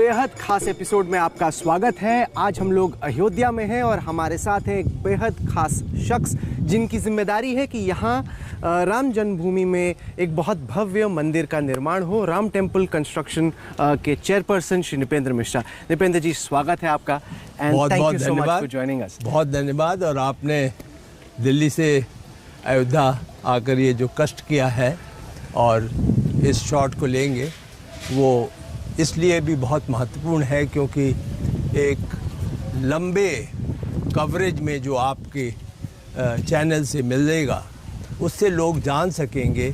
बेहद खास एपिसोड में आपका स्वागत है। आज हम लोग अयोध्या में हैं और हमारे साथ है एक बेहद खास शख्स जिनकी जिम्मेदारी है कि यहाँ राम जन्मभूमि में एक बहुत भव्य मंदिर का निर्माण हो। राम टेम्पल कंस्ट्रक्शन के चेयरपर्सन श्री नृपेंद्र मिश्रा। नृपेंद्र जी, स्वागत है आपका and thank you so much for joining us. बहुत धन्यवाद। और आपने दिल्ली से अयोध्या आकर ये जो कष्ट किया है और इस शॉट को लेंगे, वो इसलिए भी बहुत महत्वपूर्ण है क्योंकि एक लंबे कवरेज में जो आपके चैनल से मिलेगा, उससे लोग जान सकेंगे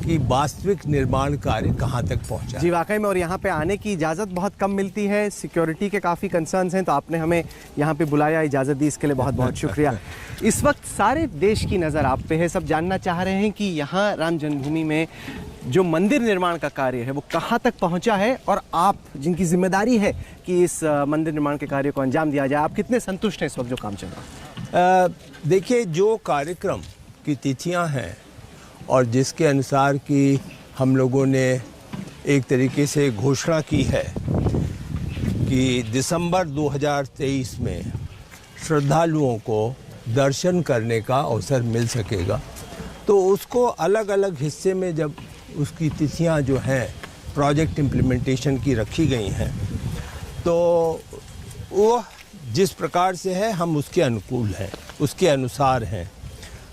कि वास्तविक निर्माण कार्य कहाँ तक पहुँचा। जी वाकई में, और यहाँ पे आने की इजाज़त बहुत कम मिलती है, सिक्योरिटी के काफ़ी कंसर्न्स हैं, तो आपने हमें यहाँ पे बुलाया, इजाज़त दी, इसके लिए बहुत बहुत शुक्रिया। इस वक्त सारे देश की नज़र आप पे है, सब जानना चाह रहे हैं कि यहाँ राम जन्मभूमि में जो मंदिर निर्माण का कार्य है वो कहाँ तक पहुँचा है, और आप जिनकी जिम्मेदारी है कि इस मंदिर निर्माण के कार्य को अंजाम दिया जाए, आप कितने संतुष्ट हैं इस वक्त जो काम चल रहा है? देखिए, जो कार्यक्रम की तिथियाँ हैं और जिसके अनुसार कि हम लोगों ने एक तरीके से घोषणा की है कि दिसंबर 2023 में श्रद्धालुओं को दर्शन करने का अवसर मिल सकेगा, तो उसको अलग अलग हिस्से में जब उसकी तिथियां जो हैं प्रोजेक्ट इम्प्लीमेंटेशन की रखी गई हैं, तो वो जिस प्रकार से है हम उसके अनुकूल हैं, उसके अनुसार हैं।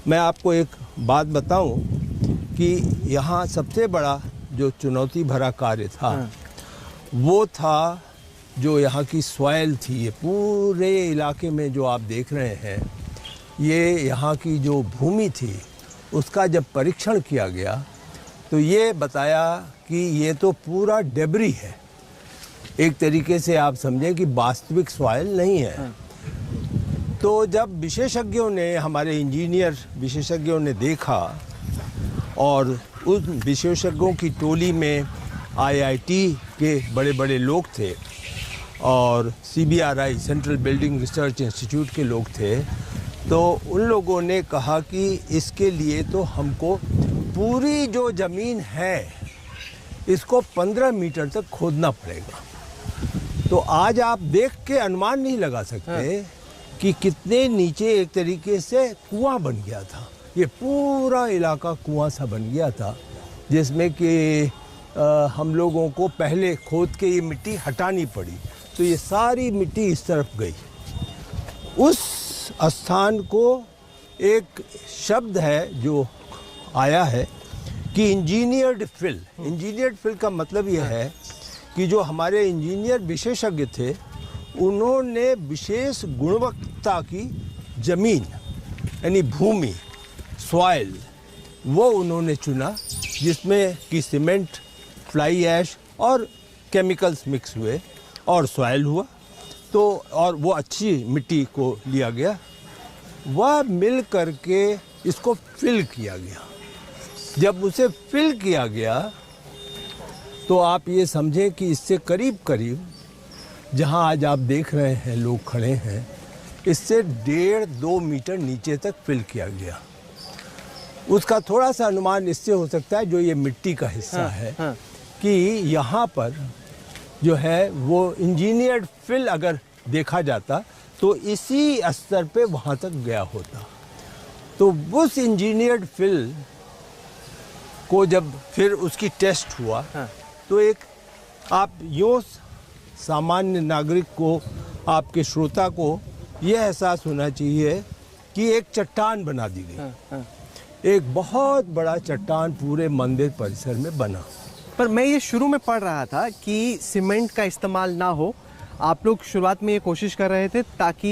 मैं आपको एक बात बताऊं कि यहाँ सबसे बड़ा जो चुनौती भरा कार्य था वो था जो यहाँ की सॉइल थी। ये पूरे इलाके में जो आप देख रहे हैं, ये यहाँ की जो भूमि थी उसका जब परीक्षण किया गया तो ये बताया कि ये तो पूरा डेब्री है, एक तरीके से आप समझें कि वास्तविक सॉइल नहीं है। तो जब विशेषज्ञों ने, हमारे इंजीनियर विशेषज्ञों ने देखा, और उस विशेषज्ञों की टोली में आईआईटी के बड़े बड़े लोग थे और CBRI central building research institute के लोग थे, तो उन लोगों ने कहा कि इसके लिए तो हमको पूरी जो ज़मीन है इसको 15 मीटर तक खोदना पड़ेगा। तो आज आप देख के अनुमान नहीं लगा सकते कि कितने नीचे एक तरीके से कुआं बन गया था। ये पूरा इलाका कुआं सा बन गया था, जिसमें कि हम लोगों को पहले खोद के ये मिट्टी हटानी पड़ी, तो ये सारी मिट्टी इस तरफ गई। उस स्थान को एक शब्द है जो आया है कि इंजीनियर्ड फिल। इंजीनियर्ड फिल का मतलब ये है कि जो हमारे इंजीनियर विशेषज्ञ थे, उन्होंने विशेष गुणवत्ता की ज़मीन यानी भूमि, सॉइल, वो उन्होंने चुना, जिसमें कि सीमेंट, फ्लाई ऐश और केमिकल्स मिक्स हुए और सॉइल हुआ। तो और वो अच्छी मिट्टी को लिया गया, वह मिल करके इसको फिल किया गया। जब उसे फिल किया गया तो आप ये समझें कि इससे करीब करीब, जहाँ आज आप देख रहे हैं लोग खड़े हैं, इससे 1.5-2 मीटर नीचे तक फिल किया गया। उसका थोड़ा सा अनुमान इससे हो सकता है, जो ये मिट्टी का हिस्सा है, कि यहाँ पर जो है वो इंजीनियर्ड फिल अगर देखा जाता तो इसी स्तर पे वहाँ तक गया होता। तो उस इंजीनियर्ड फिल को जब फिर उसकी टेस्ट हुआ, तो एक आप यूँ सामान्य नागरिक को, आपके श्रोता को यह एहसास होना चाहिए कि एक चट्टान बना दी गई। एक बहुत बड़ा चट्टान पूरे मंदिर परिसर में बना। पर मैं ये शुरू में पढ़ रहा था कि सीमेंट का इस्तेमाल ना हो। आप लोग शुरुआत में ये कोशिश कर रहे थे ताकि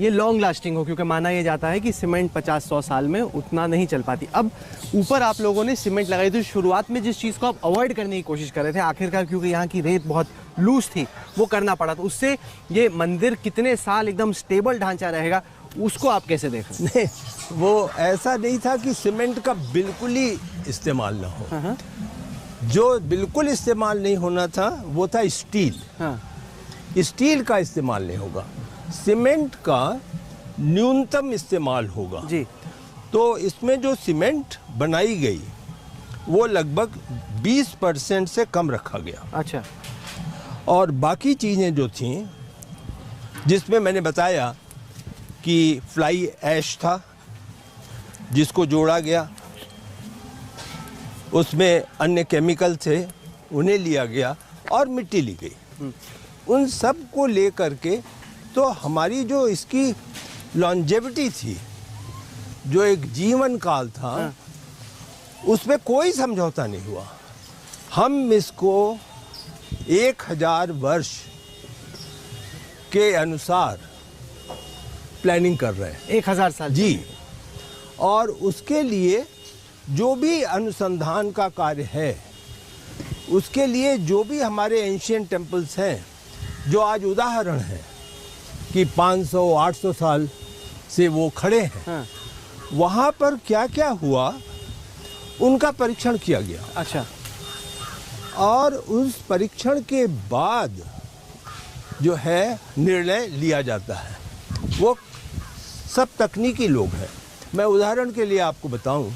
ये लॉन्ग लास्टिंग हो, क्योंकि माना यह जाता है कि सीमेंट 50-100 साल में उतना नहीं चल पाती। अब ऊपर आप लोगों ने सीमेंट लगाई, तो शुरुआत में जिस चीज़ को आप अवॉइड करने की कोशिश कर रहे थे, आखिरकार क्योंकि यहाँ की रेत बहुत लूज थी, वो करना पड़ा। तो उससे ये मंदिर कितने साल एकदम स्टेबल ढांचा रहेगा, उसको आप कैसे देख रहे हैं? नहीं, वो ऐसा नहीं था कि सीमेंट का बिल्कुल ही इस्तेमाल ना हो। जो बिल्कुल इस्तेमाल नहीं होना था वो था स्टील। स्टील का इस्तेमाल नहीं होगा, सीमेंट का न्यूनतम इस्तेमाल होगा जी। तो इसमें जो सीमेंट बनाई गई वो लगभग 20% से कम रखा गया। अच्छा। और बाकी चीज़ें जो थीं, जिसमें मैंने बताया कि फ्लाई ऐश था जिसको जोड़ा गया, उसमें अन्य केमिकल थे उन्हें लिया गया और मिट्टी ली गई। उन सब को ले करके तो हमारी जो इसकी लॉन्जेविटी थी, जो एक जीवन काल था, उसमें कोई समझौता नहीं हुआ। हम इसको 1000 वर्ष के अनुसार प्लानिंग कर रहे हैं। 1000 साल जी। और उसके लिए जो भी अनुसंधान का कार्य है, उसके लिए जो भी हमारे एंशिएंट टेम्पल्स हैं, जो आज उदाहरण है कि 500-800 साल से वो खड़े हैं, हाँ। वहाँ पर क्या क्या हुआ उनका परीक्षण किया गया। अच्छा। और उस परीक्षण के बाद जो है निर्णय लिया जाता है। वो सब तकनीकी लोग हैं। मैं उदाहरण के लिए आपको बताऊं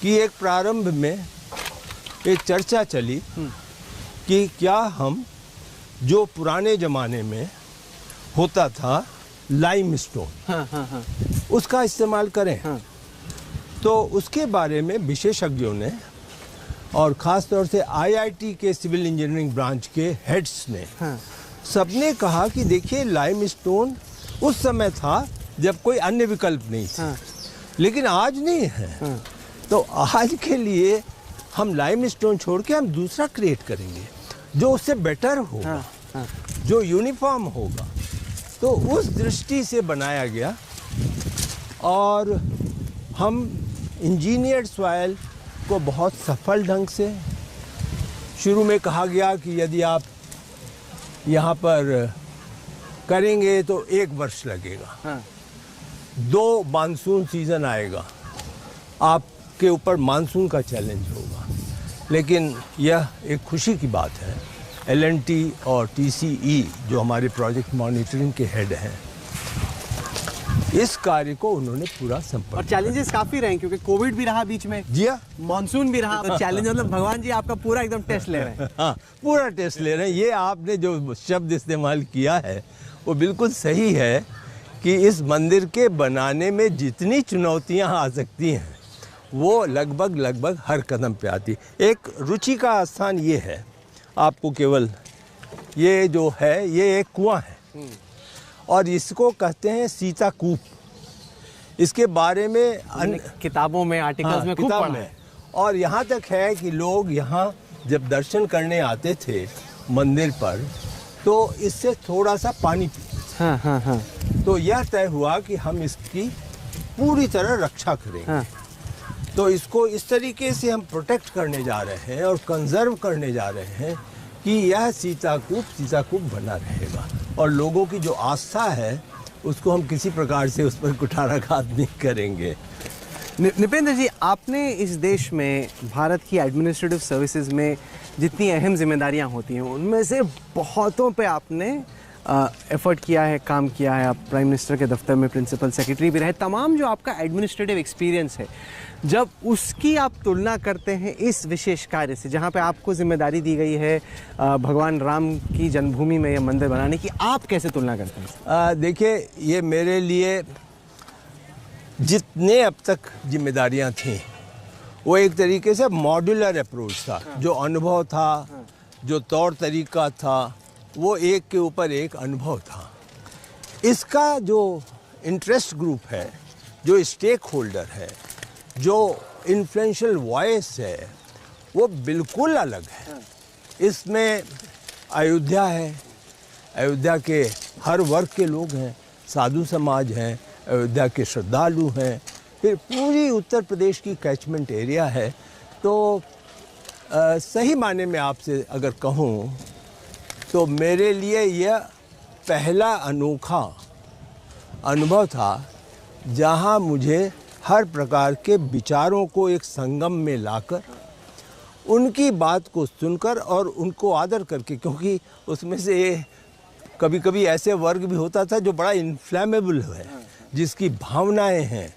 कि एक प्रारंभ में एक चर्चा चली कि क्या हम जो पुराने ज़माने में होता था लाइमस्टोन, हाँ हाँ हाँ, उसका इस्तेमाल करें। हाँ। तो उसके बारे में विशेषज्ञों ने और ख़ास तौर से आईआईटी के सिविल इंजीनियरिंग ब्रांच के हेड्स ने, हाँ। सबने कहा कि देखिए लाइमस्टोन उस समय था जब कोई अन्य विकल्प नहीं था, हाँ। लेकिन आज नहीं है। हाँ। तो आज के लिए हम लाइमस्टोन छोड़ के हम दूसरा क्रिएट करेंगे जो उससे बेटर होगा, हाँ, हाँ। जो यूनिफॉर्म होगा। तो उस दृष्टि से बनाया गया और हम इंजीनियर्ड सॉइल को बहुत सफल ढंग से, शुरू में कहा गया कि यदि आप यहाँ पर करेंगे तो 1 वर्ष लगेगा, हाँ। 2 मानसून सीज़न आएगा, आपके ऊपर मानसून का चैलेंज होगा। लेकिन यह एक खुशी की बात है, L&T और TCE जो हमारे प्रोजेक्ट मॉनिटरिंग के हेड हैं, इस कार्य को उन्होंने पूरा संपन्न। और चैलेंजेस काफी रहे क्योंकि कोविड भी रहा बीच में, जी हाँ, मानसून भी रहा। तो चैलेंज मतलब भगवान जी आपका पूरा एकदम टेस्ट ले रहे हैं। हाँ, पूरा टेस्ट ले रहे हैं। ये आपने जो शब्द इस्तेमाल किया है वो बिल्कुल सही है कि इस मंदिर के बनाने में जितनी चुनौतियां आ सकती हैं वो लगभग हर कदम पे आती। एक रुचि का स्थान ये है, आपको केवल ये जो है ये एक कुआं है और इसको कहते हैं सीता कूप। इसके बारे में किताबों में, आर्टिकल्स में खूब किताब पढ़ा में। है। और यहाँ तक है कि लोग यहाँ जब दर्शन करने आते थे मंदिर पर तो इससे थोड़ा सा पानी पीते थे। हाँ हाँ हाँ। तो यह तय हुआ कि हम इसकी पूरी तरह रक्षा करेंगे। हाँ। तो इसको इस तरीके से हम प्रोटेक्ट करने जा रहे हैं और कंजर्व करने जा रहे हैं कि यह सीताकूप बना रहेगा और लोगों की जो आस्था है उसको हम किसी प्रकार से उस पर कुठाराघात नहीं करेंगे। निपेंद्र जी, आपने इस देश में भारत की एडमिनिस्ट्रेटिव सर्विसेज में जितनी अहम जिम्मेदारियां होती हैं उनमें से बहुतों पे आपने एफर्ट किया है, काम किया है। आप प्राइम मिनिस्टर के दफ्तर में प्रिंसिपल सेक्रेटरी भी रहे। तमाम जो आपका एडमिनिस्ट्रेटिव एक्सपीरियंस है, जब उसकी आप तुलना करते हैं इस विशेष कार्य से जहां पे आपको जिम्मेदारी दी गई है भगवान राम की जन्मभूमि में यह मंदिर बनाने की, आप कैसे तुलना करते हैं? देखिए, ये मेरे लिए जितने अब तक जिम्मेदारियां थीं वो एक तरीके से मॉड्यूलर अप्रोच था। जो अनुभव था, जो तौर तरीका था, वो एक के ऊपर एक अनुभव था। इसका जो इंटरेस्ट ग्रुप है, जो स्टेक होल्डर है, जो इन्फ्लुएंशियल वॉइस है, वो बिल्कुल अलग है। इसमें अयोध्या है, अयोध्या के हर वर्ग के लोग हैं, साधु समाज हैं, अयोध्या के श्रद्धालु हैं, फिर पूरी उत्तर प्रदेश की कैचमेंट एरिया है। तो सही माने में आपसे अगर कहूँ तो मेरे लिए यह पहला अनोखा अनुभव था जहाँ मुझे हर प्रकार के विचारों को एक संगम में लाकर उनकी बात को सुनकर और उनको आदर करके, क्योंकि उसमें से कभी कभी ऐसे वर्ग भी होता था जो बड़ा इन्फ्लेमेबल है, जिसकी भावनाएं हैं,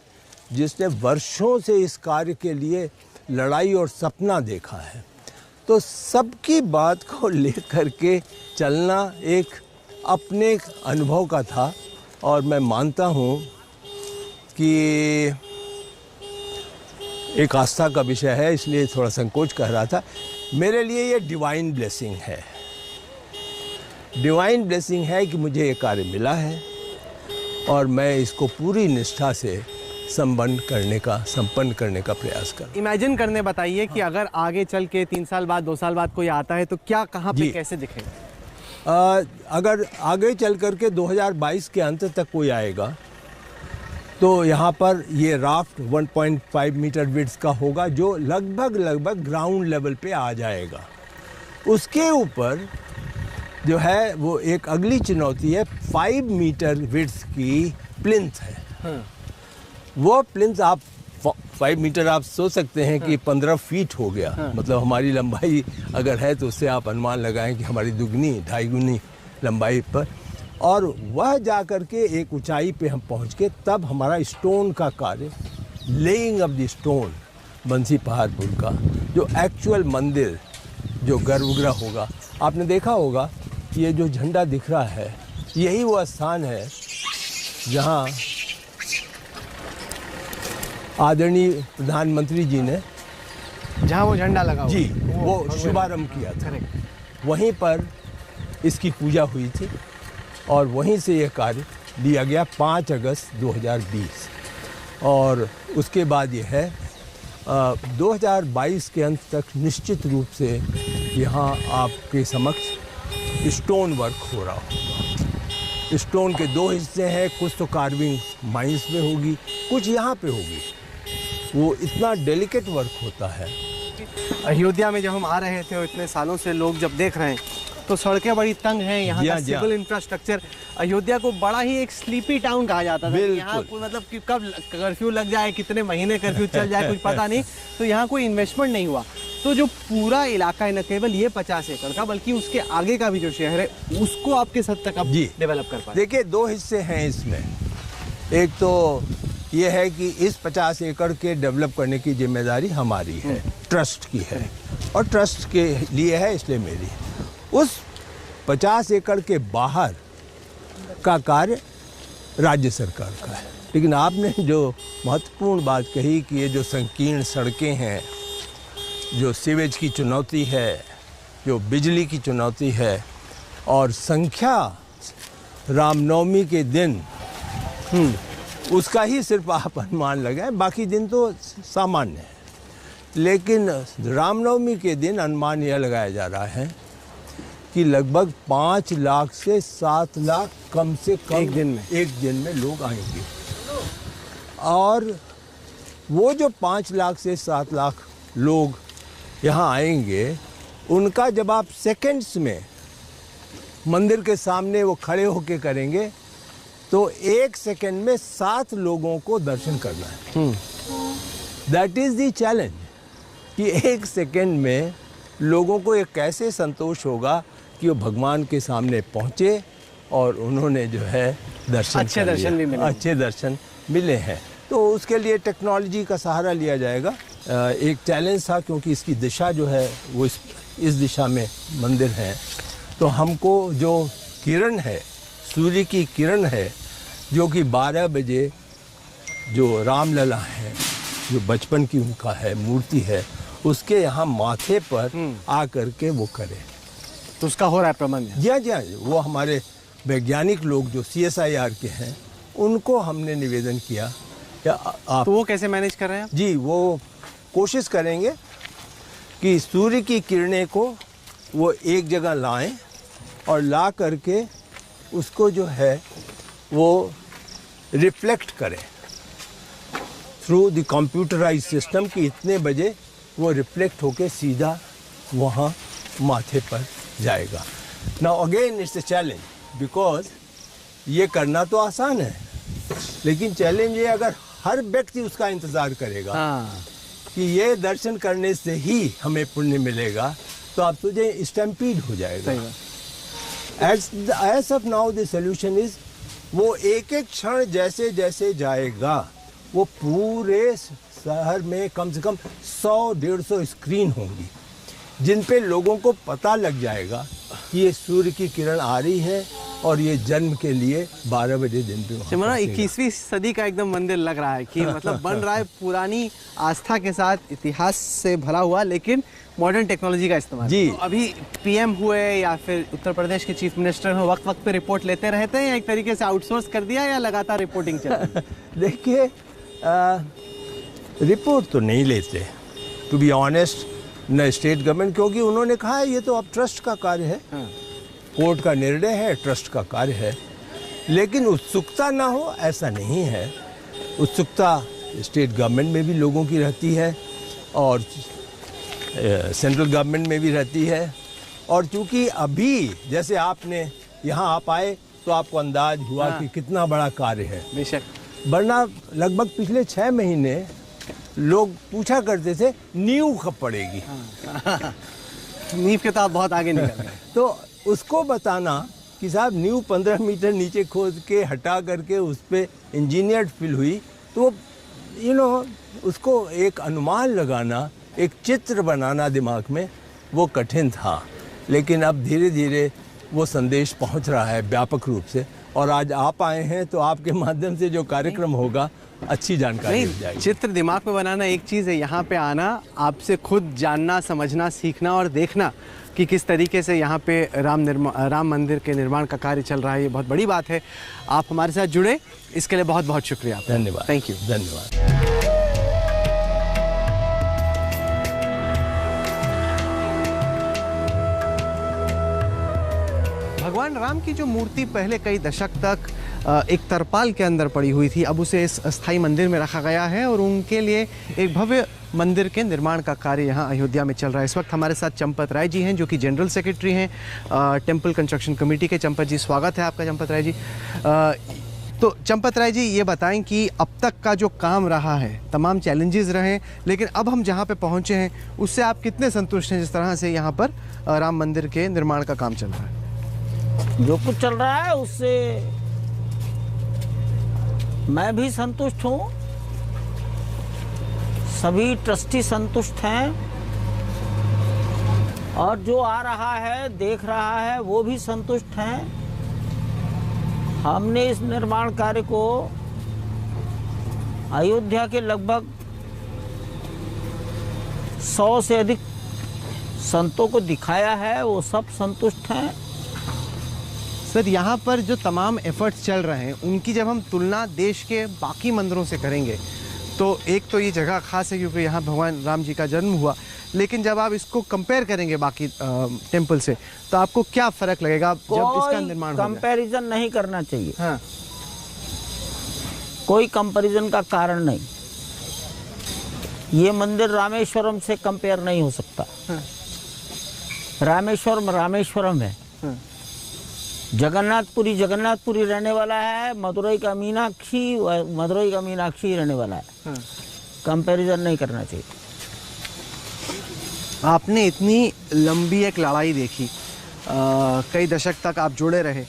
जिसने वर्षों से इस कार्य के लिए लड़ाई और सपना देखा है। तो सबकी बात को लेकर के चलना एक अपने अनुभव का था। और मैं मानता हूँ कि एक आस्था का विषय है, इसलिए थोड़ा संकोच कर रहा था। मेरे लिए ये डिवाइन ब्लेसिंग है। डिवाइन ब्लेसिंग है कि मुझे ये कार्य मिला है और मैं इसको पूरी निष्ठा से संपन्न करने का प्रयास कर। इमेजिन करने बताइए कि अगर आगे चल के 3 साल बाद 2 साल बाद कोई आता है तो क्या, कहाँ पे, कैसे दिखेगा? अगर आगे चल करके 2022 के अंत तक कोई आएगा तो यहाँ पर ये राफ्ट 1.5 मीटर विड्थ का होगा, जो लगभग ग्राउंड लेवल पे आ जाएगा। उसके ऊपर जो है वो एक अगली चुनौती है, 5 मीटर विड्थ की प्लिंथ है। हाँ। वो प्लिंथ आप 5 मीटर आप सोच सकते हैं कि 15 फीट हो गया। हाँ। मतलब हमारी लंबाई अगर है तो उससे आप अनुमान लगाएं कि हमारी दुगनी 2.5 गुनी लंबाई पर, और वह जा कर के एक ऊंचाई पे हम पहुंच के तब हमारा स्टोन का कार्य, लेइंग ऑफ द स्टोन, बंसी पहाड़पुर का जो एक्चुअल मंदिर, जो गर्भगृह होगा। आपने देखा होगा ये जो झंडा दिख रहा है, यही वो स्थान है जहां आदरणीय प्रधानमंत्री जी ने, जहां वो झंडा लगा जी, वो शुभारंभ किया था। वहीं पर इसकी पूजा हुई थी और वहीं से ये कार्य लिया गया 5 अगस्त 2020। और उसके बाद ये है 2022 के अंत तक निश्चित रूप से यहाँ आपके समक्ष स्टोन वर्क हो रहा होगा। स्टोन के 2 हिस्से हैं, कुछ तो कार्विंग माइंस में होगी, कुछ यहाँ पे होगी। वो इतना डेलिकेट वर्क होता है। अयोध्या में जब हम आ रहे थे और इतने सालों से लोग जब देख रहे हैं तो सड़कें बड़ी तंग हैं, यहाँ का सिविल इंफ्रास्ट्रक्चर, अयोध्या को बड़ा ही एक स्लीपी टाउन कहा जाता था। यहाँ मतलब कि कब कर्फ्यू लग जाए, कितने महीने कर्फ्यू चल जाए, कुछ पता नहीं। तो यहाँ कोई इन्वेस्टमेंट नहीं हुआ। तो जो पूरा इलाका है, न केवल ये 50 एकड़ का बल्कि उसके आगे का भी जो शहर है, उसको आप किस हद तक आप डेवलप कर पाए? देखिए 2 हिस्से हैं इसमें। एक तो ये है कि इस 50 एकड़ के डेवलप करने की जिम्मेदारी हमारी है, ट्रस्ट की है, और ट्रस्ट के लिए है, इसलिए मेरी। उस 50 एकड़ के बाहर का कार्य राज्य सरकार का है। लेकिन आपने जो महत्वपूर्ण बात कही कि ये जो संकीर्ण सड़कें हैं, जो सीवेज की चुनौती है, जो बिजली की चुनौती है, और संख्या रामनवमी के दिन उसका ही सिर्फ आप अनुमान लगाएं, बाकी दिन तो सामान्य है। लेकिन रामनवमी के दिन अनुमान यह लगाया जा रहा है कि लगभग 5 लाख से 7 लाख कम से कम एक दिन में लोग आएंगे। और वो जो 5 लाख से 7 लाख लोग यहाँ आएंगे, उनका जब आप सेकंड्स में मंदिर के सामने वो खड़े होके करेंगे तो 1 सेकंड में 7 लोगों को दर्शन करना है। दैट इज़ द चैलेंज कि 1 सेकंड में लोगों को ये कैसे संतोष होगा कि वो भगवान के सामने पहुँचे और उन्होंने जो है अच्छे दर्शन मिले हैं। तो उसके लिए टेक्नोलॉजी का सहारा लिया जाएगा। एक चैलेंज था क्योंकि इसकी दिशा जो है वो इस दिशा में मंदिर है, तो हमको जो किरण है, सूर्य की किरण है, जो कि 12 बजे जो रामलला है, जो बचपन की उनका है मूर्ति है, उसके यहाँ माथे पर आ करके वो करे। तो उसका हो रहा है प्रबंध? जी, वो हमारे वैज्ञानिक लोग जो CSIR के हैं, उनको हमने निवेदन किया। तो वो कैसे मैनेज कर रहे हैं? जी, वो कोशिश करेंगे कि सूर्य की किरणें को वो एक जगह लाएं और ला करके उसको जो है वो रिफ्लेक्ट करें थ्रू द कंप्यूटराइज सिस्टम कि इतने बजे वो रिफ्लेक्ट होके सीधा वहाँ माथे पर जाएगा। Now again it's a challenge, because ये करना तो आसान है, लेकिन चैलेंज ये अगर हर व्यक्ति उसका इंतज़ार करेगा कि ये दर्शन करने से ही हमें पुण्य मिलेगा, तो आप तुझे स्टैम्पीड हो जाएगा। As of now the solution is, वो एक एक क्षण जैसे जैसे जाएगा, वो पूरे शहर में कम से कम 100-150 स्क्रीन होंगी। जिन पे लोगों को पता लग जाएगा कि ये सूर्य की किरण आ रही है और ये जन्म के लिए 12 बजे दिन पे वहाँ सिमरन, पहुंचेगा। 21वीं सदी का एकदम मंदिर लग रहा है कि मतलब बन रहा है पुरानी आस्था के साथ, इतिहास से भरा हुआ, लेकिन मॉडर्न टेक्नोलॉजी का इस्तेमाल। जी। तो अभी पीएम हुए या फिर उत्तर प्रदेश के चीफ मिनिस्टर हो, वक्त वक्त पे रिपोर्ट लेते रहते हैं या एक तरीके से आउटसोर्स कर दिया या लगातार रिपोर्टिंग चल रही है? देखिए, रिपोर्ट तो नहीं लेते, टू बी ऑनेस्ट, न स्टेट गवर्नमेंट, क्योंकि उन्होंने कहा है ये तो अब ट्रस्ट का कार्य है, कोर्ट का निर्णय है, ट्रस्ट का कार्य है। लेकिन उत्सुकता ना हो ऐसा नहीं है। उत्सुकता स्टेट गवर्नमेंट में भी लोगों की रहती है और सेंट्रल गवर्नमेंट में भी रहती है। और चूंकि अभी जैसे आपने यहाँ आप आए तो आपको अंदाज हुआ कि कितना बड़ा कार्य है। बेशक। वरना लगभग पिछले 6 महीने लोग पूछा करते थे नींव कब पड़ेगी। नींव के तो आप बहुत आगे निकल गए। तो उसको बताना कि साहब नींव 15 मीटर नीचे खोद के हटा करके उस पर इंजीनियर्ड फिल हुई, तो उसको एक अनुमान लगाना, एक चित्र बनाना दिमाग में, वो कठिन था। लेकिन अब धीरे धीरे वो संदेश पहुंच रहा है व्यापक रूप से, और आज आप आए हैं तो आपके माध्यम से जो कार्यक्रम होगा अच्छी जानकारी मिल जाएगी। चित्र दिमाग में बनाना एक चीज़ है, यहाँ पे आना, आपसे खुद जानना, समझना, सीखना और देखना कि किस तरीके से यहाँ पे राम मंदिर के निर्माण का कार्य चल रहा है, ये बहुत बड़ी बात है। आप हमारे साथ जुड़े, इसके लिए बहुत बहुत शुक्रिया। धन्यवाद। Thank you. धन्यवाद। भगवान राम की जो मूर्ति पहले कई दशक तक एक तरपाल के अंदर पड़ी हुई थी, अब उसे इस अस्थाई मंदिर में रखा गया है और उनके लिए एक भव्य मंदिर के निर्माण का कार्य यहाँ अयोध्या में चल रहा है। इस वक्त हमारे साथ चंपत राय जी हैं, जो कि जनरल सेक्रेटरी हैं टेम्पल कंस्ट्रक्शन कमेटी के। चंपत जी, स्वागत है आपका। चंपत राय जी, तो चंपत राय जी, ये बताएं कि अब तक का जो काम रहा है, तमाम चैलेंजेस रहे, लेकिन अब हम जहाँ पे पहुँचे हैं उससे आप कितने संतुष्ट हैं, जिस तरह से यहाँ पर राम मंदिर के निर्माण का काम चल रहा है? जो कुछ चल रहा है उससे मैं भी संतुष्ट हूँ, सभी ट्रस्टी संतुष्ट हैं, और जो आ रहा है, देख रहा है, वो भी संतुष्ट हैं। हमने इस निर्माण कार्य को अयोध्या के लगभग 100 से अधिक संतों को दिखाया है, वो सब संतुष्ट हैं। सर, यहाँ पर जो तमाम एफर्ट्स चल रहे हैं उनकी जब हम तुलना देश के बाकी मंदिरों से करेंगे तो एक तो ये जगह खास है क्योंकि यहाँ भगवान राम जी का जन्म हुआ, लेकिन जब आप इसको कंपेयर करेंगे बाकी टेम्पल से तो आपको क्या फ़र्क लगेगा जब इसका निर्माण हो जाए? कंपैरिजन नहीं करना चाहिए। हाँ। कोई कंपैरिजन का कारण नहीं। ये मंदिर रामेश्वरम से कंपेयर नहीं हो सकता। हाँ। रामेश्वरम रामेश्वरम है। हाँ। जगन्नाथपुरी रहने वाला है, मदुरई का मीनाक्षी रहने वाला है। हाँ। कंपैरिजन नहीं करना चाहिए। आपने इतनी लंबी एक लड़ाई देखी, कई दशक तक आप जुड़े रहे,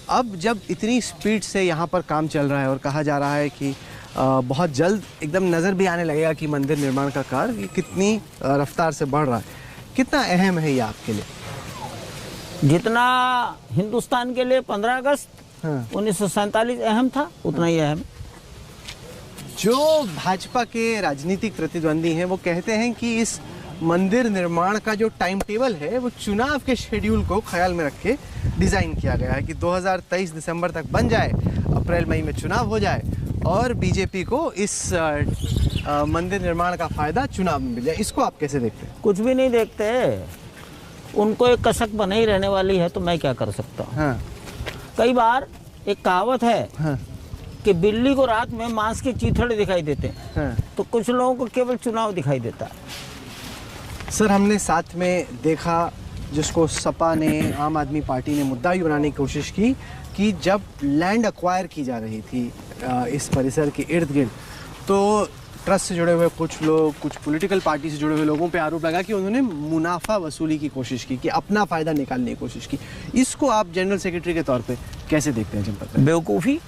अब जब इतनी स्पीड से यहाँ पर काम चल रहा है और कहा जा रहा है कि बहुत जल्द एकदम नज़र भी आने लगेगा कि मंदिर निर्माण का कार्य कितनी रफ्तार से बढ़ रहा है, कितना अहम है ये आपके लिए? जितना हिंदुस्तान के लिए 15 अगस्त 1947 अहम था, उतना ही अहम। जो भाजपा के राजनीतिक प्रतिद्वंदी हैं वो कहते हैं कि इस मंदिर निर्माण का जो टाइम टेबल है वो चुनाव के शेड्यूल को ख्याल में रख के डिज़ाइन किया गया है कि 2023 दिसंबर तक बन जाए, अप्रैल मई में चुनाव हो जाए और बीजेपी को इस मंदिर निर्माण का फ़ायदा चुनाव में मिल जाए। इसको आप कैसे देखते हैं? कुछ भी नहीं देखते, उनको एक कसक बने ही रहने वाली है, तो मैं क्या कर सकता हूँ। हाँ। कई बार एक कहावत है हाँ। कि बिल्ली को रात में मांस के चीथड़े दिखाई देते हैं। हाँ। तो कुछ लोगों को केवल चुनाव दिखाई देता है। सर, हमने साथ में देखा जिसको सपा ने, आम आदमी पार्टी ने मुद्दा ही बनाने की कोशिश की कि जब लैंड एक्वायर की जा रही थी इस परिसर के इर्द गिर्द, तो ट्रस्ट से जुड़े हुए कुछ लोग, कुछ पॉलिटिकल पार्टी से जुड़े हुए लोगों पे आरोप लगा कि उन्होंने मुनाफा वसूली की कोशिश की, कि अपना फ़ायदा निकालने की कोशिश की। इसको आप जनरल सेक्रेटरी के तौर पे कैसे देखते हैं चंपत? बेवकूफ़ी।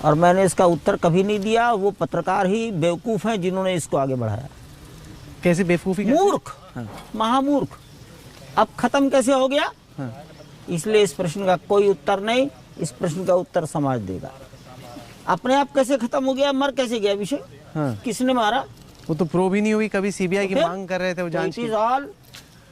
और मैंने इसका उत्तर कभी नहीं दिया। वो पत्रकार ही बेवकूफ़ हैं जिन्होंने इसको आगे बढ़ाया। कैसे बेवकूफ़ी? मूर्ख। महामूर्ख। अब खत्म कैसे हो गया? इसलिए इस प्रश्न का कोई उत्तर नहीं, इस प्रश्न का उत्तर समाज देगा। अपने आप कैसे खत्म हो गया, मर कैसे गया विषय? किसने मारा? वो तो प्रूव ही नहीं हुई, कभी सीबीआई की मांग कर रहे थे वो जांच की। All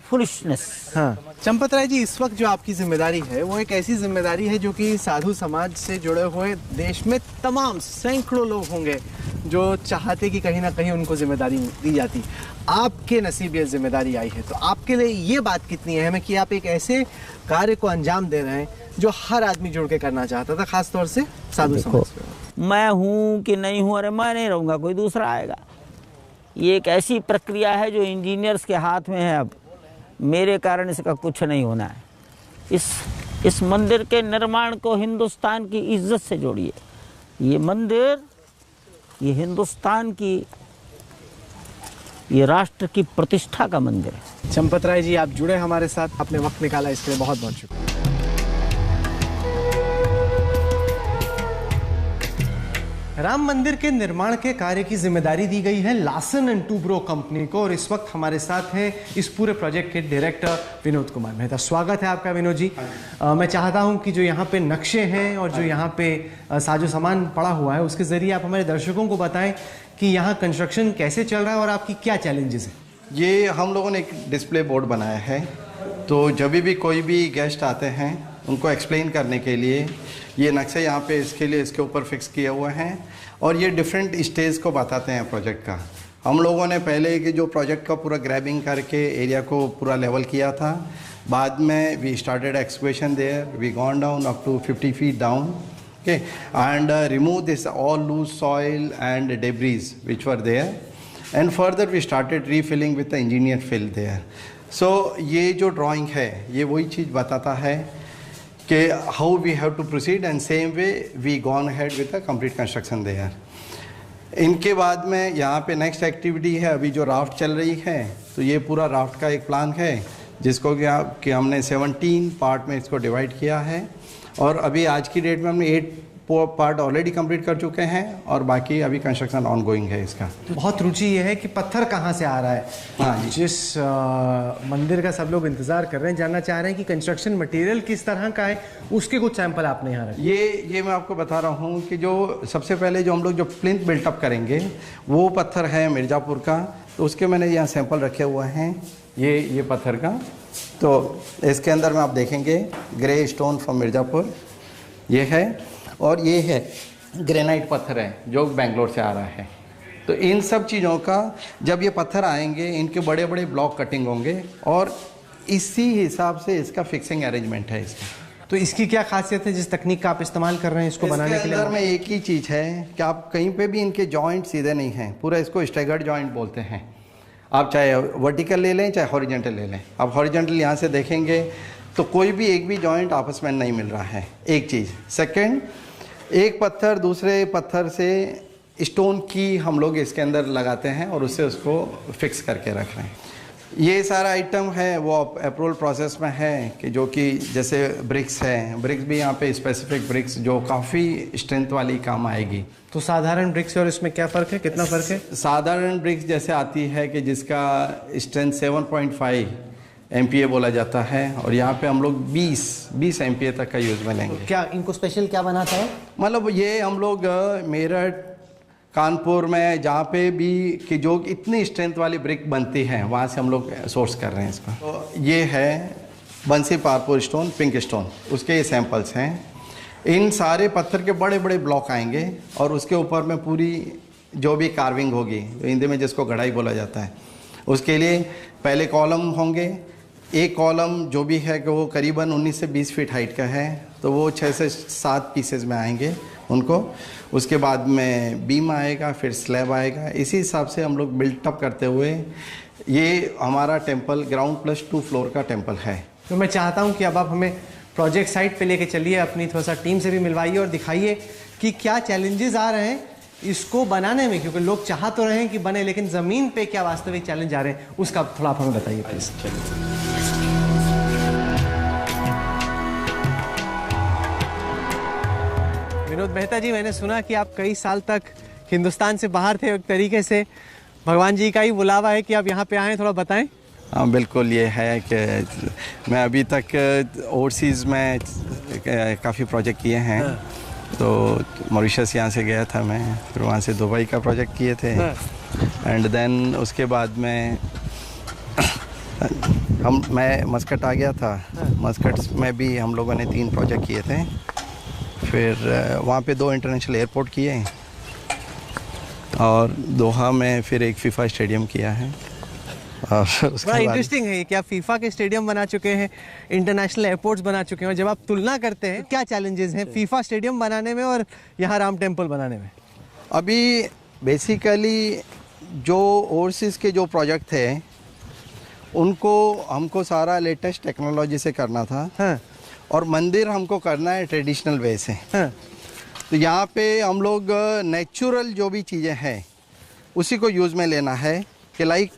foolishness. हाँ, चंपत राय जी, इस वक्त जो आपकी जिम्मेदारी है वो एक ऐसी जिम्मेदारी है जो कि साधु समाज से जुड़े हुए देश में तमाम सैकड़ों लोग होंगे जो चाहते कि कहीं ना कहीं उनको जिम्मेदारी दी जाती। आपके नसीब ये जिम्मेदारी आई है, तो आपके लिए ये बात कितनी अहम है कि आप एक ऐसे कार्य को अंजाम दे रहे हैं जो हर आदमी जुड़ के करना चाहता था, खास तौर से साधु समाज। मैं हूँ कि नहीं हूँ, अरे मैं नहीं रहूँगा, कोई दूसरा आएगा। ये एक ऐसी प्रक्रिया है जो इंजीनियर्स के हाथ में है। अब मेरे कारण इसका कुछ नहीं होना है। इस मंदिर के निर्माण को हिंदुस्तान की इज्जत से जोड़िए। ये मंदिर, ये हिंदुस्तान की, ये राष्ट्र की प्रतिष्ठा का मंदिर है। चंपत राय जी, आप जुड़े हमारे साथ, आपने वक्त निकाला, इसके लिए बहुत बहुत शुक्रिया। राम मंदिर के निर्माण के कार्य की जिम्मेदारी दी गई है लार्सन एंड टूब्रो कंपनी को, और इस वक्त हमारे साथ हैं इस पूरे प्रोजेक्ट के डायरेक्टर विनोद कुमार मेहता। स्वागत है आपका विनोद जी। मैं चाहता हूं कि जो यहाँ पे नक्शे हैं और जो यहाँ पे साजो सामान पड़ा हुआ है उसके जरिए आप हमारे दर्शकों को बताएं कि यहाँ कंस्ट्रक्शन कैसे चल रहा है और आपकी क्या चैलेंजेस हैं। ये हम लोगों ने एक डिस्प्ले बोर्ड बनाया है, तो जब भी कोई भी गेस्ट आते हैं उनको एक्सप्लेन करने के लिए ये नक्शे यहाँ पे इसके लिए इसके ऊपर फिक्स किए हुए हैं, और ये डिफरेंट स्टेज को बताते हैं प्रोजेक्ट का। हम लोगों ने पहले कि जो प्रोजेक्ट का पूरा ग्रैबिंग करके एरिया को पूरा लेवल किया था, बाद में we started excavation there, we gone down up to 50 feet down, okay, and remove this all loose soil and debris which were there, and further we started refilling with the engineer fill there. So ये जो drawing है ये वही चीज़ बताता है कि how we have to proceed, and same way we gone ahead with the complete construction there. इनके बाद में यहाँ पे नेक्स्ट एक्टिविटी है, अभी जो राफ्ट चल रही है, तो ये पूरा राफ्ट का एक प्लान है जिसको कि हमने 17 पार्ट में इसको डिवाइड किया है, और अभी आज की डेट में हमने 8 पार्ट ऑलरेडी कंप्लीट कर चुके हैं और बाकी अभी कंस्ट्रक्शन ऑनगोइंग है इसका। बहुत रुचि ये है कि पत्थर कहाँ से आ रहा है। हाँ, जिस मंदिर का सब लोग इंतजार कर रहे हैं, जानना चाह रहे हैं कि कंस्ट्रक्शन मटेरियल किस तरह का है, उसके कुछ सैंपल आपने यहाँ रखे। ये मैं आपको बता रहा हूँ कि जो सबसे पहले जो हम लोग जो प्लिंथ बिल्टअप करेंगे वो पत्थर है मिर्ज़ापुर का, तो उसके मैंने यहाँ सैंपल रखे हुए हैं। ये पत्थर का, तो इसके अंदर में आप देखेंगे ग्रे स्टोन फ्रॉम मिर्ज़ापुर ये है, और ये है ग्रेनाइट पत्थर है जो बेंगलोर से आ रहा है। तो इन सब चीज़ों का जब ये पत्थर आएंगे इनके बड़े बड़े ब्लॉक कटिंग होंगे, और इसी हिसाब से इसका फिक्सिंग अरेंजमेंट है इसका। तो इसकी क्या खासियत है जिस तकनीक का आप इस्तेमाल कर रहे हैं इसको बनाने के लिए? अंदर में एक ही चीज़ है कि आप कहीं पे भी इनके जॉइंट सीधे नहीं हैं, पूरा इसको स्टैगर्ड जॉइंट बोलते हैं। आप चाहे वर्टिकल ले लें चाहे हॉरिजेंटल ले लें, आप हॉरिजेंटल यहाँ से देखेंगे तो कोई भी एक भी जॉइंट आपस में नहीं मिल रहा है, एक चीज़। सेकेंड, एक पत्थर दूसरे पत्थर से स्टोन की हम लोग इसके अंदर लगाते हैं और उससे उसको फिक्स करके रख रहे हैं। ये सारा आइटम है वो अप्रूवल प्रोसेस में है कि जो कि जैसे ब्रिक्स है, ब्रिक्स भी यहाँ पे स्पेसिफिक ब्रिक्स जो काफ़ी स्ट्रेंथ वाली काम आएगी। तो साधारण ब्रिक्स और इसमें क्या फ़र्क है, कितना फ़र्क है? साधारण ब्रिक्स जैसे आती है कि जिसका स्ट्रेंथ 7.5 MPa बोला जाता है, और यहाँ पे हम लोग 20 MPa तक का यूज़ में लेंगे। क्या इनको स्पेशल क्या बनाता है? मतलब ये हम लोग मेरठ, कानपुर में जहाँ पे भी कि जो इतनी स्ट्रेंथ वाली ब्रिक बनती है वहाँ से हम लोग सोर्स कर रहे हैं इसको। तो ये है बंसी पारपुर स्टोन, पिंक स्टोन, उसके ये सैंपल्स हैं। इन सारे पत्थर के बड़े बड़े ब्लॉक आएंगे और उसके ऊपर में पूरी जो भी कार्विंग होगी, हिंदी में जिसको घड़ाई बोला जाता है, उसके लिए पहले कॉलम होंगे। एक कॉलम जो भी है कि वो करीबन 19 से 20 फीट हाइट का है, तो वो 6 से 7 पीसेज में आएंगे उनको। उसके बाद में बीम आएगा, फिर स्लैब आएगा। इसी हिसाब से हम लोग बिल्टअप करते हुए, ये हमारा टेम्पल ग्राउंड प्लस 2 फ्लोर का टेम्पल है। तो मैं चाहता हूँ कि अब आप हमें प्रोजेक्ट साइट पे लेके चलिए, अपनी थोड़ा सा टीम से भी मिलवाइए और दिखाइए कि क्या चैलेंजेस आ रहे हैं इसको बनाने में, क्योंकि लोग चाह तो रहे हैं कि बने, लेकिन ज़मीन पे क्या वास्तविक चैलेंज आ रहे हैं उसका थोड़ा आप हमें बताइए प्लीज़। विनोद मेहता जी, मैंने सुना कि आप कई साल तक हिंदुस्तान से बाहर थे, एक तरीके से भगवान जी का ही बुलावा है कि आप यहाँ पे आए, थोड़ा बताएं। हाँ बिल्कुल, ये है कि मैं अभी तक ओवरसीज़ में काफ़ी प्रोजेक्ट किए हैं। तो मॉरिशस यहाँ से गया था मैं, फिर वहाँ से दुबई का प्रोजेक्ट किए थे, एंड देन उसके बाद में मैं मस्कट आ गया था। मस्कट में भी हम लोगों ने 3 प्रोजेक्ट किए थे। फिर वहाँ पे 2 इंटरनेशनल एयरपोर्ट किए और दोहा में फिर एक फीफा स्टेडियम किया है। और बड़ा इंटरेस्टिंग है कि आप फीफा के स्टेडियम बना चुके हैं, इंटरनेशनल एयरपोर्ट्स बना चुके हैं, और जब आप तुलना करते हैं क्या चैलेंजेस हैं फीफा स्टेडियम बनाने में और यहाँ राम टेम्पल बनाने में? अभी बेसिकली जो ओवरसीज़ के जो प्रोजेक्ट थे उनको हमको सारा लेटेस्ट टेक्नोलॉजी से करना था। हाँ। और मंदिर हमको करना है ट्रेडिशनल वे से। हाँ। तो यहाँ पे हम लोग नेचुरल जो भी चीज़ें हैं उसी को यूज़ में लेना है कि लाइक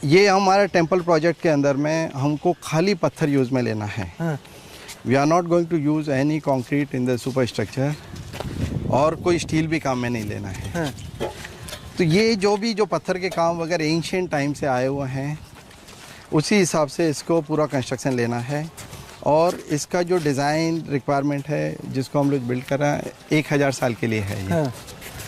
ये हमारा टेम्पल प्रोजेक्ट के अंदर में हमको खाली पत्थर यूज़ में लेना है। We are not going to use any concrete in the super structure, और कोई स्टील भी काम में नहीं लेना है। तो ये जो पत्थर के काम वगैरह एंशिएंट टाइम से आए हुए हैं उसी हिसाब से इसको पूरा कंस्ट्रक्शन लेना है। और इसका जो डिज़ाइन रिक्वायरमेंट है जिसको हम लोग बिल्ड कर रहे हैं 1000 साल के लिए है ये। हाँ।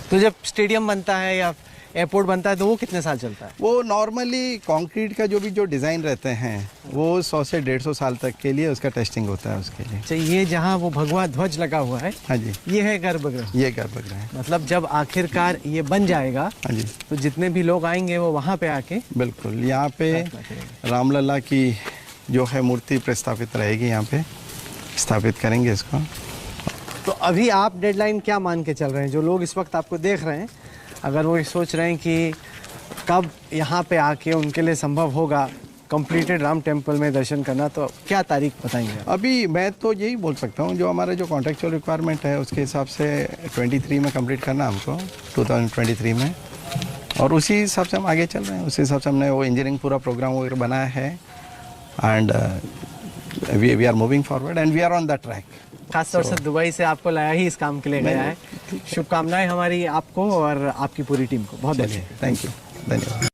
तो जब स्टेडियम बनता है या एयरपोर्ट बनता है तो वो कितने साल चलता है? वो नॉर्मली कंक्रीट का जो डिज़ाइन रहते हैं वो 100 से 150 साल तक के लिए उसका टेस्टिंग होता है उसके लिए। अच्छा, ये जहाँ वो भगवा ध्वज लगा हुआ है, हाँ जी, ये है गर्भगृह। ये गर्भगृह है। मतलब जब आखिरकार ये बन जाएगा, हाँ जी, तो जितने भी लोग आएंगे वो वहाँ पे आके बिल्कुल यहाँ पे रामलला की जो है मूर्ति प्रस्थापित रहेगी, यहाँ पे स्थापित करेंगे इसको। तो अभी आप डेडलाइन क्या मान के चल रहे हैं? जो लोग इस वक्त आपको देख रहे हैं, अगर वो सोच रहे हैं कि कब यहाँ पे आके उनके लिए संभव होगा कंप्लीटेड राम टेम्पल में दर्शन करना, तो क्या तारीख बताएंगे? अभी मैं तो यही बोल सकता हूँ, जो हमारा जो कॉन्ट्रेक्चुअल रिक्वायरमेंट है उसके हिसाब से 23 में कंप्लीट करना हमको, 2023 में, और उसी हिसाब से हम आगे चल रहे हैं। उसी हिसाब से हमने वो इंजीनियरिंग पूरा प्रोग्राम वगैरह बनाया है, and we are moving forward and we are on the track. खासतौर से दुबई से आपको लाया ही इस काम के लिए गया है। शुभकामनाएं हमारी आपको और आपकी पूरी टीम को। बहुत बहुत थैंक यू, धन्यवाद।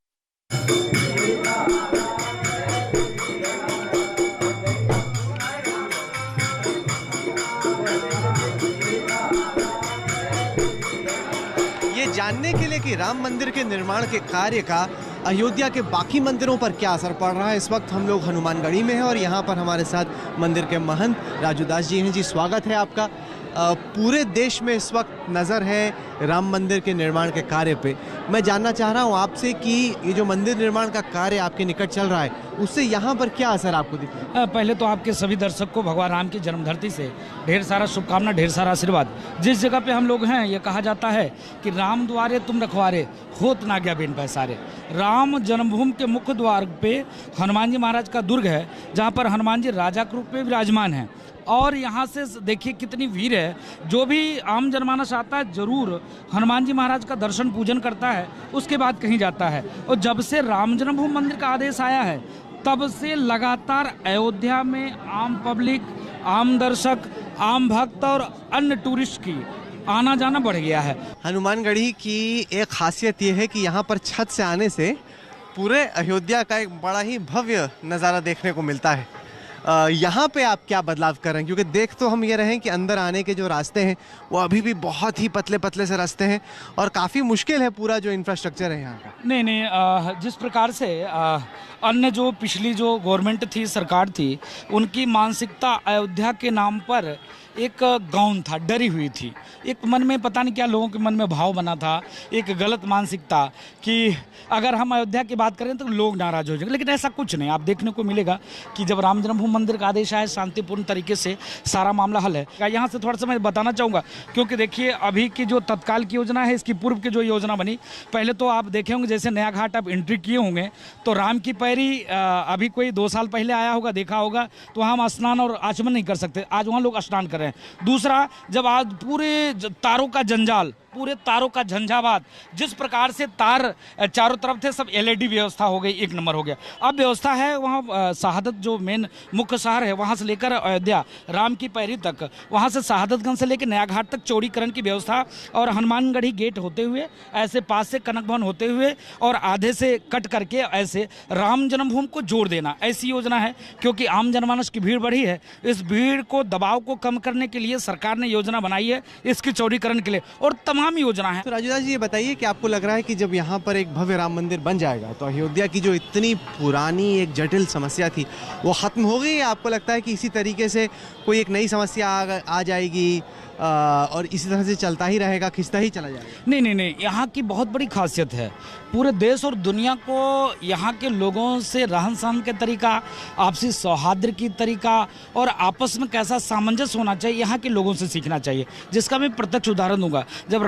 ये जानने के लिए कि राम मंदिर के निर्माण के कार्य का अयोध्या के बाकी मंदिरों पर क्या असर पड़ रहा है, इस वक्त हम लोग हनुमानगढ़ी में हैं और यहाँ पर हमारे साथ मंदिर के महंत राजू दास जी हैं। जी, स्वागत है आपका। पूरे देश में इस वक्त नज़र है राम मंदिर के निर्माण के कार्य पे। मैं जानना चाह रहा हूँ आपसे कि ये जो मंदिर निर्माण का कार्य आपके निकट चल रहा है उससे यहाँ पर क्या असर आपको दिख रहा है? पहले तो आपके सभी दर्शक को भगवान राम की जन्मधरती से ढेर सारा शुभकामना, ढेर सारा आशीर्वाद। जिस जगह पे हम लोग हैं, ये कहा जाता है कि राम द्वारे तुम रखवारे, होत ना गया बिन पैसारे। राम जन्मभूमि के मुख्य द्वार पे हनुमान जी महाराज का दुर्ग है, जहाँ पर हनुमान जी राजा के रूप में विराजमान हैं। और यहाँ से देखिए कितनी भीड़ है। जो भी आम जनमानस आता है जरूर हनुमान जी महाराज का दर्शन पूजन करता है, उसके बाद कहीं जाता है। और जब से राम जन्मभूमि मंदिर का आदेश आया है तब से लगातार अयोध्या में आम पब्लिक, आम दर्शक, आम भक्त और अन्य टूरिस्ट की आना जाना बढ़ गया है। हनुमानगढ़ी की एक खासियत ये है कि यहाँ पर छत से आने से पूरे अयोध्या का एक बड़ा ही भव्य नज़ारा देखने को मिलता है। यहाँ पे आप क्या बदलाव कर रहे हैं? क्योंकि देख तो हम ये रहे हैं कि अंदर आने के जो रास्ते हैं वो अभी भी बहुत ही पतले पतले से रास्ते हैं और काफ़ी मुश्किल है पूरा जो इंफ्रास्ट्रक्चर है यहाँ का। नहीं, जिस प्रकार से अन्य जो पिछली जो गवर्नमेंट थी, सरकार थी, उनकी मानसिकता अयोध्या के नाम पर एक गौन था, डरी हुई थी। एक मन में पता नहीं क्या लोगों के मन में भाव बना था, एक गलत मानसिकता कि अगर हम अयोध्या की बात करें तो लोग नाराज हो जाएंगे। लेकिन ऐसा कुछ नहीं, आप देखने को मिलेगा कि जब राम जन्मभूमि मंदिर का आदेश आया, शांतिपूर्ण तरीके से सारा मामला हल है। यहाँ से थोड़ा सा मैं बताना चाहूँगा, क्योंकि देखिए अभी की जो तत्काल की योजना है, इसकी पूर्व की जो योजना बनी, पहले तो आप देखे होंगे जैसे नया घाट आप एंट्री किए होंगे तो राम की पैरी अभी कोई 2 साल पहले आया होगा, देखा होगा, तो वहाँ हम स्नान और आचमन नहीं कर सकते। आज वहाँ लोग स्नान कर रहे हैं। दूसरा, जब आज पूरे तारों का जंजाल पूरे तारों का झंझावात, जिस प्रकार से तार चारों तरफ थे सब LED व्यवस्था हो गई, एक नंबर हो गया। अब व्यवस्था है वहाँ शहादत जो मेन मुख्य शहर है वहाँ से लेकर अयोध्या राम की पैरी तक, वहाँ से शहादतगंज से लेकर नया घाट तक चौड़ीकरण की व्यवस्था, और हनुमानगढ़ी गेट होते हुए ऐसे पास से कनक भवन होते हुए और आधे से कट करके ऐसे राम जन्मभूमि को जोड़ देना, ऐसी योजना है। क्योंकि आम जनमानस की भीड़ बढ़ी है, इस भीड़ को दबाव को कम करने के लिए सरकार ने योजना बनाई है इसकी चौड़ीकरण के लिए, और तमाम योजना है। तो राजू दास जी ये बताइए कि आपको लग रहा है कि जब यहाँ पर एक भव्य राम मंदिर बन जाएगा तो अयोध्या की जो इतनी पुरानी एक जटिल समस्या थी वो खत्म हो गई, या आपको लगता है कि इसी तरीके से कोई एक नई समस्या आ जाएगी और इसी तरह से चलता ही रहेगा, खिंचता ही चला जाएगा? नहीं, यहाँ की बहुत बड़ी खासियत है, पूरे देश और दुनिया को यहाँ के लोगों से रहन सहन के तरीका, आपसी सौहार्द की तरीका और आपस में कैसा सामंजस्य होना चाहिए यहाँ के लोगों से सीखना चाहिए, जिसका मैं प्रत्यक्ष उदाहरण दूंगा। जब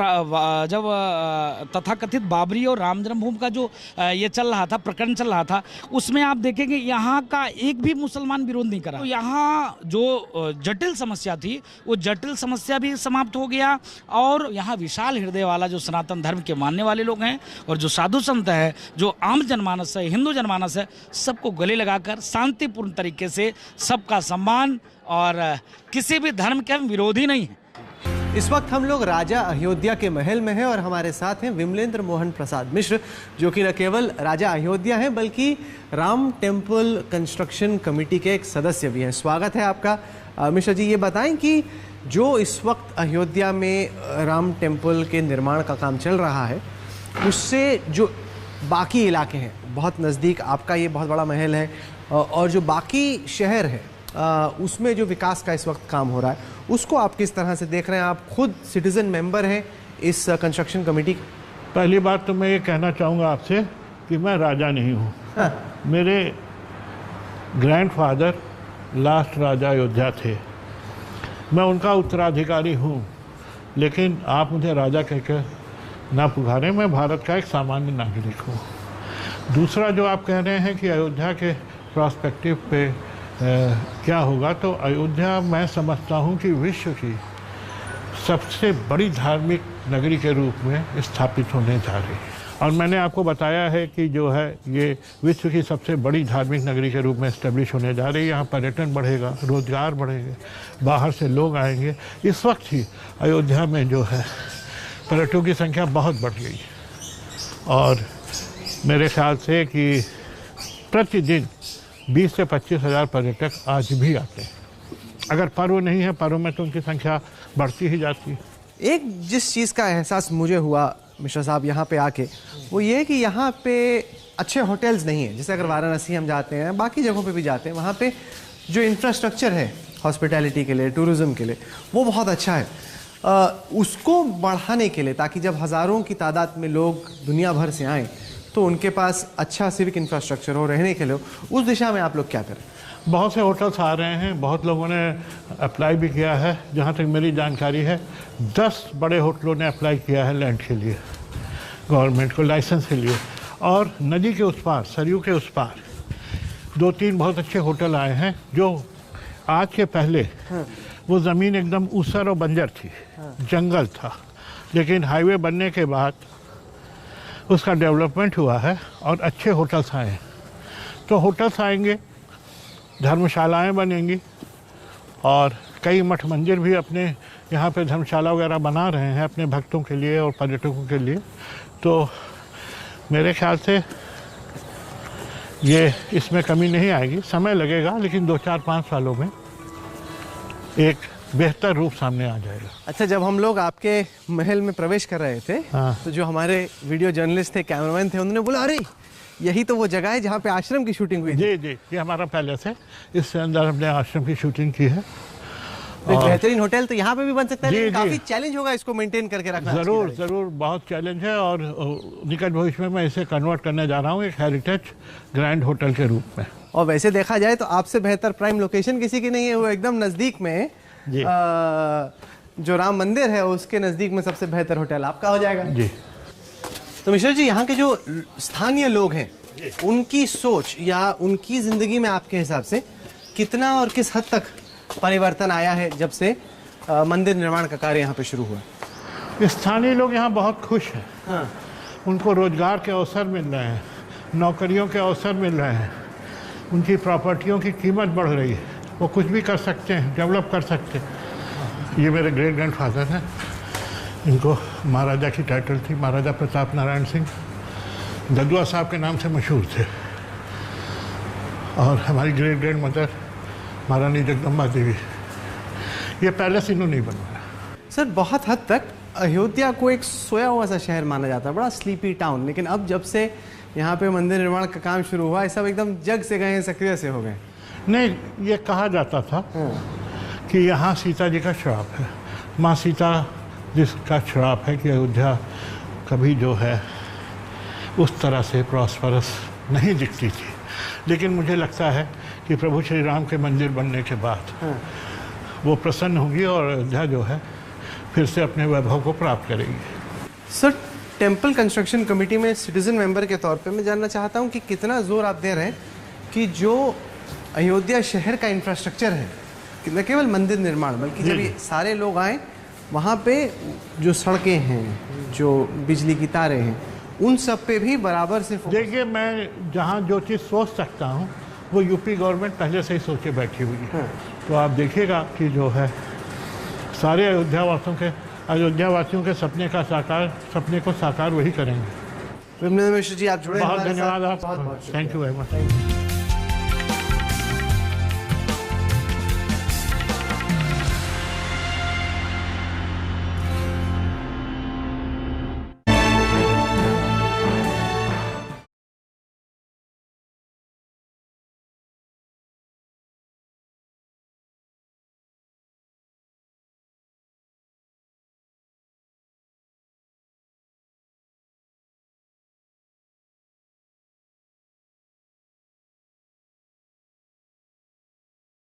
तथाकथित बाबरी और राम जन्मभूमि का जो ये चल रहा था, प्रकरण चल रहा था, उसमें आप देखेंगे यहाँ का एक भी मुसलमान विरोध नहीं करा। तो यहाँ जो जटिल समस्या थी वो जटिल समस्या भी समाप्त हो गया, और यहाँ विशाल हृदय वाला जो सनातन धर्म के मानने वाले लोग हैं और जो साधु संत है, जो आम जनमानस है, हिंदू जनमानस है, सबको गले लगाकर शांतिपूर्ण तरीके से सबका सम्मान, और किसी भी धर्म के हम विरोधी नहीं हैं। इस वक्त हम लोग राजा अयोध्या के महल में हैं और हमारे साथ हैं विमलेंद्र मोहन प्रसाद मिश्र, जो कि न केवल राजा अयोध्या हैं बल्कि राम टेम्पल कंस्ट्रक्शन कमेटी के एक सदस्य भी हैं। स्वागत है आपका। मिश्र जी ये बताएं कि जो इस वक्त अयोध्या में राम टेम्पल के निर्माण का काम चल रहा है, उससे जो बाकी इलाके हैं, बहुत नज़दीक आपका ये बहुत बड़ा महल है, और जो बाकी शहर है उसमें जो विकास का इस वक्त काम हो रहा है, उसको आप किस तरह से देख रहे हैं? आप खुद सिटीजन मेंबर हैं इस कंस्ट्रक्शन कमेटी। पहली बात तो मैं ये कहना चाहूँगा आपसे कि मैं राजा नहीं हूँ। हाँ। मेरे ग्रैंडफादर लास्ट राजा अयोध्या थे, मैं उनका उत्तराधिकारी हूँ, लेकिन आप मुझे राजा कहकर ना पुकारें, मैं भारत का एक सामान्य नागरिक हूँ। दूसरा जो आप कह रहे हैं कि अयोध्या के प्रॉस्पेक्टिव पे क्या होगा, तो अयोध्या मैं समझता हूँ कि विश्व की सबसे बड़ी धार्मिक नगरी के रूप में स्थापित होने जा रही है। और मैंने आपको बताया है कि जो है ये विश्व की सबसे बड़ी धार्मिक नगरी के रूप में इस्टेब्लिश होने जा रही है। यहाँ पर्यटन बढ़ेगा, रोजगार बढ़ेगा, बाहर से लोग आएंगे। इस वक्त ही अयोध्या में जो है पर्यटकों की संख्या बहुत बढ़ गई है, और मेरे ख्याल से कि प्रतिदिन 20 से 25 हज़ार पर्यटक आज भी आते हैं। अगर पर्व नहीं है, पर्व में तो उनकी संख्या बढ़ती ही जाती है। एक जिस चीज़ का एहसास मुझे हुआ मिश्रा साहब यहाँ पे आके, वो ये है कि यहाँ पे अच्छे होटल्स नहीं है। जैसे अगर वाराणसी हम जाते हैं, बाकी जगहों पे भी जाते हैं, वहाँ पे जो इंफ्रास्ट्रक्चर है हॉस्पिटैलिटी के लिए, टूरिज़्म के लिए, वो बहुत अच्छा है। उसको बढ़ाने के लिए, ताकि जब हज़ारों की तादाद में लोग दुनिया भर से आएँ तो उनके पास अच्छा सिविक इंफ्रास्ट्रक्चर हो, रहने के लिए, उस दिशा में आप लोग क्या करें? बहुत से होटल्स आ रहे हैं, बहुत लोगों ने अप्लाई भी किया है। जहाँ तक मेरी जानकारी है 10 बड़े होटलों ने अप्लाई किया है लैंड के लिए, गवर्नमेंट को लाइसेंस के लिए। और नदी के उस पार, सरयू के उस पार 2-3 बहुत अच्छे होटल आए हैं, जो आज के पहले वो ज़मीन एकदम ऊसर और बंजर थी, जंगल था, लेकिन हाईवे बनने के बाद उसका डेवलपमेंट हुआ है और अच्छे होटल्स आए हैं। तो होटल्स आएंगे, धर्मशालाएं बनेंगी, और कई मठ मंदिर भी अपने यहाँ पे धर्मशाला वगैरह बना रहे हैं अपने भक्तों के लिए और पर्यटकों के लिए। तो मेरे ख्याल से ये इसमें कमी नहीं आएगी, समय लगेगा, लेकिन 2-4-5 सालों में एक बेहतर रूप सामने आ जाएगा। अच्छा, जब हम लोग आपके महल में प्रवेश कर रहे थे, हाँ। तो जो हमारे वीडियो जर्नलिस्ट थे, कैमरामैन थे, उन्होंने बोला अरे यही तो वो जगह है जहाँ पे आश्रम की शूटिंग हुई। जी, ये हमारा पैलेस है, इससे अंदर हमने आश्रम की शूटिंग की है। एक बेहतरीन होटल तो यहाँ पे भी बन सकता है, जी, लेकिन जी। काफी चैलेंज होगा इसको मेंटेन करके रखना। ज़रूर बहुत चैलेंज है, और निकट भविष्य में मैं इसे कन्वर्ट करने जा रहा हूँ एक हेरिटेज ग्रैंड होटल के रूप में। और वैसे देखा जाए तो आपसे बेहतर प्राइम लोकेशन किसी की नहीं है, वो एकदम नज़दीक में जी। जो राम मंदिर है उसके नज़दीक में सबसे बेहतर होटल आपका हो जाएगा। जी। तो मिश्रा जी, यहाँ के जो स्थानीय लोग हैं, उनकी सोच या उनकी ज़िंदगी में आपके हिसाब से कितना और किस हद तक परिवर्तन आया है जब से मंदिर निर्माण का कार्य यहाँ पे शुरू हुआ? स्थानीय लोग यहाँ बहुत खुश हैं। हाँ। उनको रोजगार के अवसर मिल रहे हैं, नौकरियों के अवसर मिल रहे हैं, उनकी प्रॉपर्टियों की कीमत बढ़ रही है, वो कुछ भी कर सकते हैं, डेवलप कर सकते हैं। ये मेरे ग्रेट ग्रैंडफादर हैं, इनको महाराजा की टाइटल थी, महाराजा प्रताप नारायण सिंह, ददुआ साहब के नाम से मशहूर थे। और हमारी ग्रेट ग्रैंड मदर महारानी जगदम्बा देवी। ये पैलेस इन्होंने नहीं बनवाया। सर बहुत हद तक अयोध्या को एक सोया हुआ सा शहर माना जाता है, बड़ा स्लीपी टाउन, लेकिन अब जब से यहाँ पे मंदिर निर्माण का काम शुरू हुआ, ये सब एकदम जग से गए, सक्रिय से हो गए। नहीं, ये कहा जाता था कि यहाँ सीता जी का श्राप है, माँ सीता जिसका श्राप है कि अयोध्या कभी जो है उस तरह से प्रॉस्परस नहीं दिखती थी। लेकिन मुझे लगता है कि प्रभु श्री राम के मंदिर बनने के बाद वो प्रसन्न होगी और अयोध्या जो है फिर से अपने वैभव को प्राप्त करेगी। सर टेम्पल कंस्ट्रक्शन कमेटी में सिटीजन मेंबर के तौर पे मैं जानना चाहता हूँ कि कितना जोर आप दे रहे हैं कि जो अयोध्या शहर का इंफ्रास्ट्रक्चर है, न केवल मंदिर निर्माण बल्कि जब ये सारे लोग आए वहाँ पे जो सड़कें हैं, जो बिजली की तारें हैं, उन सब पे भी बराबर से देखिए, मैं जहाँ जो चीज़ सोच सकता हूँ वो यूपी गवर्नमेंट पहले से ही सोचे बैठी हुई है। तो आप देखिएगा कि जो है सारे अयोध्या वासियों के सपने को साकार वही करेंगे। मिश्र जी आप जुड़े, बहुत धन्यवाद आप, थैंक यू वेरी मच।